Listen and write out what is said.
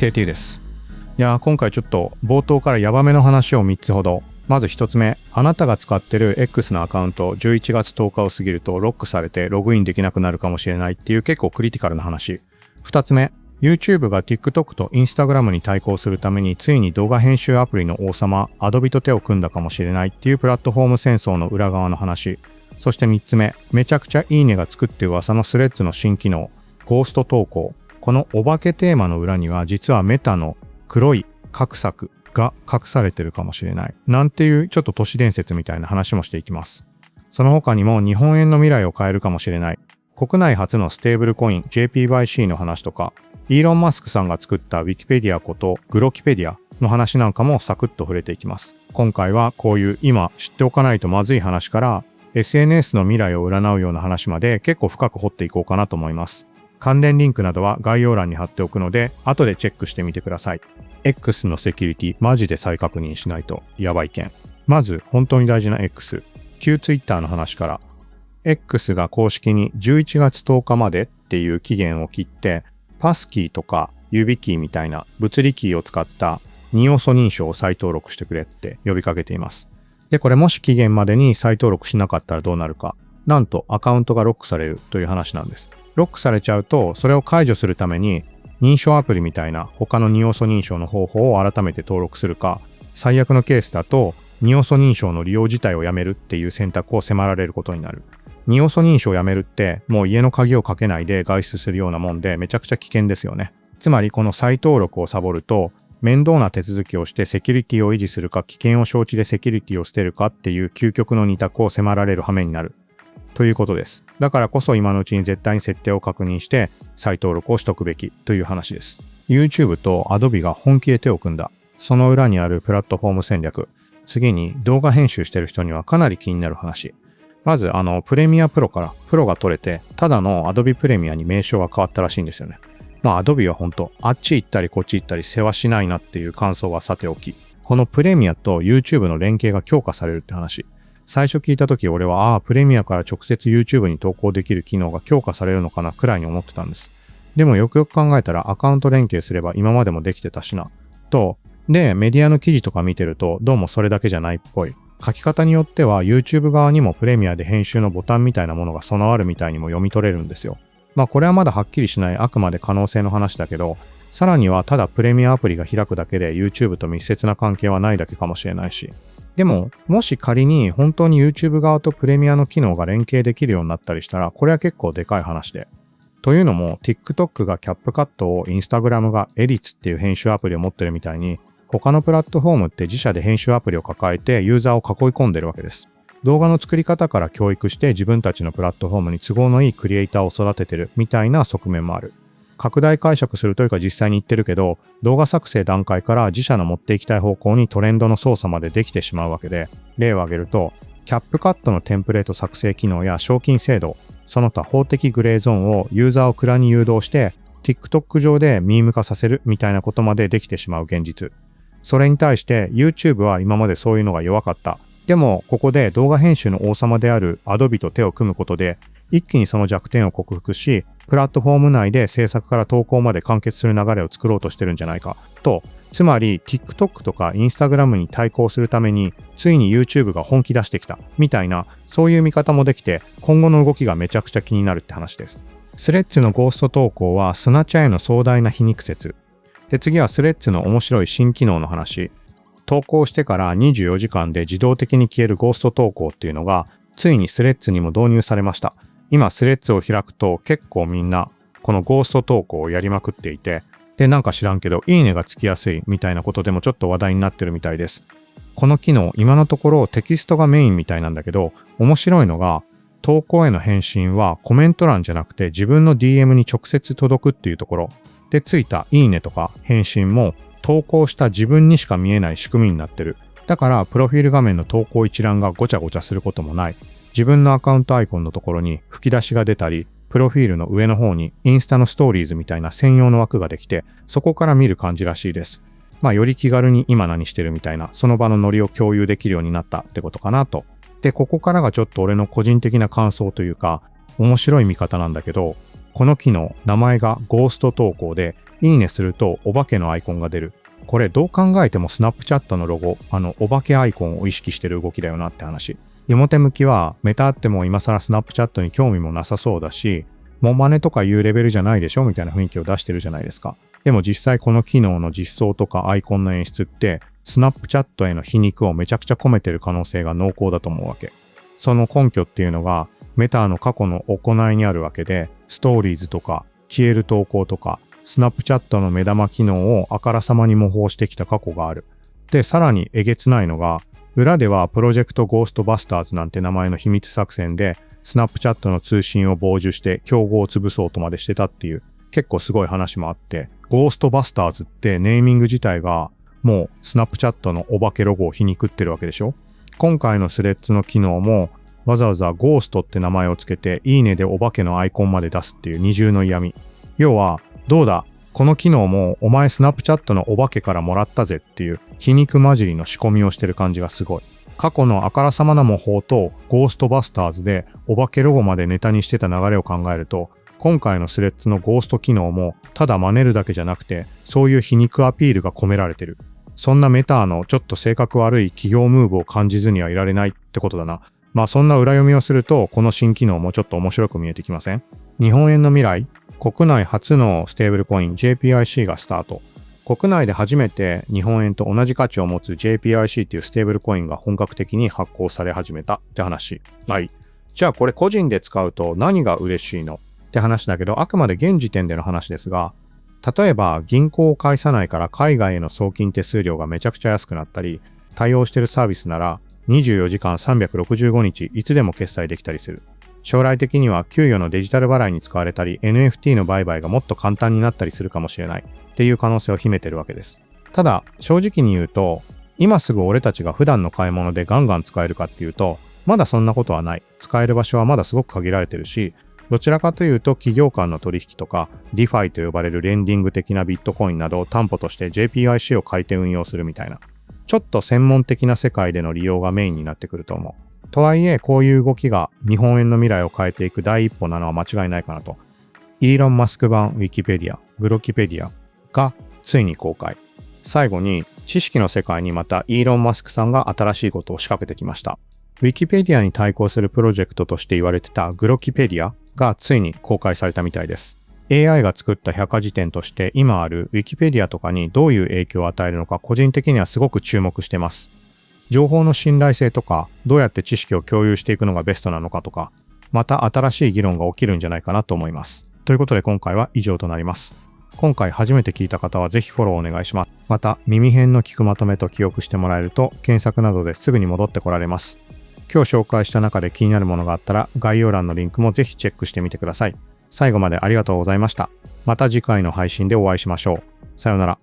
KT です。今回ちょっと冒頭からヤバめの話を3つほど。まず1つ目、あなたが使ってる X のアカウント11月10日を過ぎるとロックされてログインできなくなるかもしれないっていう結構クリティカルな話。2つ目、YouTube が TikTok と Instagram に対抗するためについに動画編集アプリの王様 Adobe と手を組んだかもしれないっていうプラットフォーム戦争の裏側の話。そして3つ目、めちゃくちゃいいねがつくって噂のスレッズの新機能、ゴースト投稿。このお化けテーマの裏には実はメタの黒い画策が隠されてるかもしれない。なんていうちょっと都市伝説みたいな話もしていきます。その他にも日本円の未来を変えるかもしれない。国内初のステーブルコイン JP/C の話とか、イーロン・マスクさんが作った Wikipedia ことグロキペディアの話なんかもサクッと触れていきます。今回はこういう今知っておかないとまずい話から SNS の未来を占うような話まで結構深く掘っていこうかなと思います。関連リンクなどは概要欄に貼っておくので、後でチェックしてみてください。X のセキュリティ、マジで再確認しないとやばい件。まず、本当に大事な X。旧 Twitter の話から。X が公式に11月10日までっていう期限を切って、パスキーとか指キーみたいな物理キーを使った2要素認証を再登録してくれって呼びかけています。で、これもし期限までに再登録しなかったらどうなるか。なんとアカウントがロックされるという話なんです。ロックされちゃうと、それを解除するために、認証アプリみたいな他の2要素認証の方法を改めて登録するか、最悪のケースだと、2要素認証の利用自体をやめるっていう選択を迫られることになる。2要素認証をやめるって、もう家の鍵をかけないで外出するようなもんで、めちゃくちゃ危険ですよね。つまりこの再登録をサボると、面倒な手続きをしてセキュリティを維持するか、危険を承知でセキュリティを捨てるかっていう究極の2択を迫られる羽目になる。ということです。だからこそ今のうちに絶対に設定を確認して再登録をしとくべきという話です。YouTube と Adobe が本気で手を組んだ。その裏にあるプラットフォーム戦略。次に動画編集してる人にはかなり気になる話。まずプレミアプロからプロが取れて、ただの Adobe プレミアに名称が変わったらしいんですよね。Adobe は本当あっち行ったりこっち行ったり世話しないなっていう感想はさておき、このプレミアと YouTube の連携が強化されるって話。最初聞いた時俺はプレミアから直接 YouTube に投稿できる機能が強化されるのかなくらいに思ってたんです。でもよくよく考えたらアカウント連携すれば今までもできてたしな。で、メディアの記事とか見てるとどうもそれだけじゃないっぽい。書き方によっては YouTube 側にもプレミアで編集のボタンみたいなものが備わるみたいにも読み取れるんですよ。これはまだはっきりしないあくまで可能性の話だけど、さらにはただプレミアアプリが開くだけで YouTube と密接な関係はないだけかもしれないし。でも、もし仮に本当に YouTube 側とプレミアの機能が連携できるようになったりしたら、これは結構でかい話で。というのも、TikTok がキャップカットを Instagram がエリツっていう編集アプリを持ってるみたいに、他のプラットフォームって自社で編集アプリを抱えてユーザーを囲い込んでるわけです。動画の作り方から教育して自分たちのプラットフォームに都合のいいクリエイターを育ててるみたいな側面もある。拡大解釈するというか実際に言ってるけど、動画作成段階から自社の持っていきたい方向にトレンドの操作までできてしまうわけで、例を挙げると、キャップカットのテンプレート作成機能や賞金制度、その他法的グレーゾーンをユーザーを蔵に誘導して、TikTok 上でミーム化させるみたいなことまでできてしまう現実。それに対して YouTube は今までそういうのが弱かった。でも、ここで動画編集の王様である Adobe と手を組むことで、一気にその弱点を克服し、プラットフォーム内で制作から投稿まで完結する流れを作ろうとしてるんじゃないかと、つまり TikTok とか Instagram に対抗するためについに YouTube が本気出してきたみたいな、そういう見方もできて今後の動きがめちゃくちゃ気になるって話です。スレッズのゴースト投稿はスナチャへの壮大な皮肉説。で、次はスレッズの面白い新機能の話。投稿してから24時間で自動的に消えるゴースト投稿っていうのがついにスレッズにも導入されました。今スレッズを開くと結構みんなこのゴースト投稿をやりまくっていて、でなんか知らんけどいいねがつきやすいみたいなことでもちょっと話題になってるみたいです。この機能今のところテキストがメインみたいなんだけど、面白いのが投稿への返信はコメント欄じゃなくて自分の DM に直接届くっていうところで、ついたいいねとか返信も投稿した自分にしか見えない仕組みになってる。だからプロフィール画面の投稿一覧がごちゃごちゃすることもない。自分のアカウントアイコンのところに吹き出しが出たり、プロフィールの上の方にインスタのストーリーズみたいな専用の枠ができて、そこから見る感じらしいです。より気軽に今何してるみたいな、その場のノリを共有できるようになったってことかなと。で、ここからがちょっと俺の個人的な感想というか、面白い見方なんだけど、この機能、名前がゴースト投稿で、いいねするとお化けのアイコンが出る。これどう考えてもスナップチャットのロゴ、お化けアイコンを意識してる動きだよなって話。表向きはメタあっても今更スナップチャットに興味もなさそうだし、モンマネとかいうレベルじゃないでしょみたいな雰囲気を出してるじゃないですか。でも実際この機能の実装とかアイコンの演出って、スナップチャットへの皮肉をめちゃくちゃ込めてる可能性が濃厚だと思うわけ。その根拠っていうのが、メタの過去の行いにあるわけで、ストーリーズとか消える投稿とか、スナップチャットの目玉機能をあからさまに模倣してきた過去がある。で、さらにえげつないのが、裏ではプロジェクトゴーストバスターズなんて名前の秘密作戦で、スナップチャットの通信を傍受して競合を潰そうとまでしてたっていう、結構すごい話もあって、ゴーストバスターズってネーミング自体が、もうスナップチャットのお化けロゴを皮肉ってるわけでしょ。今回のスレッズの機能も、わざわざゴーストって名前をつけて、いいねでお化けのアイコンまで出すっていう二重の嫌味。要は、どうだ、この機能もお前スナップチャットのお化けからもらったぜっていう皮肉混じりの仕込みをしてる感じがすごい。過去のあからさまな模倣とゴーストバスターズでお化けロゴまでネタにしてた流れを考えると、今回のスレッズのゴースト機能もただ真似るだけじゃなくて、そういう皮肉アピールが込められてる。そんなメタのちょっと性格悪い企業ムーブを感じずにはいられないってことだな。まあそんな裏読みをすると、この新機能もちょっと面白く見えてきません？日本円の未来、国内初のステーブルコイン JPIC がスタート。国内で初めて日本円と同じ価値を持つ JPIC っていうステーブルコインが本格的に発行され始めたって話。はい。じゃあこれ個人で使うと何が嬉しいのって話だけど、あくまで現時点での話ですが、例えば銀行を介さないから海外への送金手数料がめちゃくちゃ安くなったり、対応してるサービスなら24時間365日いつでも決済できたりする。将来的には給与のデジタル払いに使われたり NFT の売買がもっと簡単になったりするかもしれないっていう可能性を秘めてるわけです。ただ正直に言うと、今すぐ俺たちが普段の買い物でガンガン使えるかっていうと、まだそんなことはない。使える場所はまだすごく限られてるし、どちらかというと企業間の取引とか DeFi と呼ばれるレンディング的なビットコインなどを担保として JPIC を借りて運用するみたいな、ちょっと専門的な世界での利用がメインになってくると思う。とはいえ、こういう動きが日本円の未来を変えていく第一歩なのは間違いないかなと。イーロン・マスク版 Wikipedia、グロキペディアがついに公開。最後に、知識の世界にまたイーロン・マスクさんが新しいことを仕掛けてきました。Wikipedia に対抗するプロジェクトとして言われてたグロキペディアがついに公開されたみたいです。AI が作った百科事典として今ある Wikipedia とかにどういう影響を与えるのか個人的にはすごく注目してます。情報の信頼性とか、どうやって知識を共有していくのがベストなのかとか、また新しい議論が起きるんじゃないかなと思います。ということで今回は以上となります。今回初めて聞いた方はぜひフォローお願いします。また、耳辺の聞くまとめと記憶してもらえると、検索などですぐに戻ってこられます。今日紹介した中で気になるものがあったら、概要欄のリンクもぜひチェックしてみてください。最後までありがとうございました。また次回の配信でお会いしましょう。さようなら。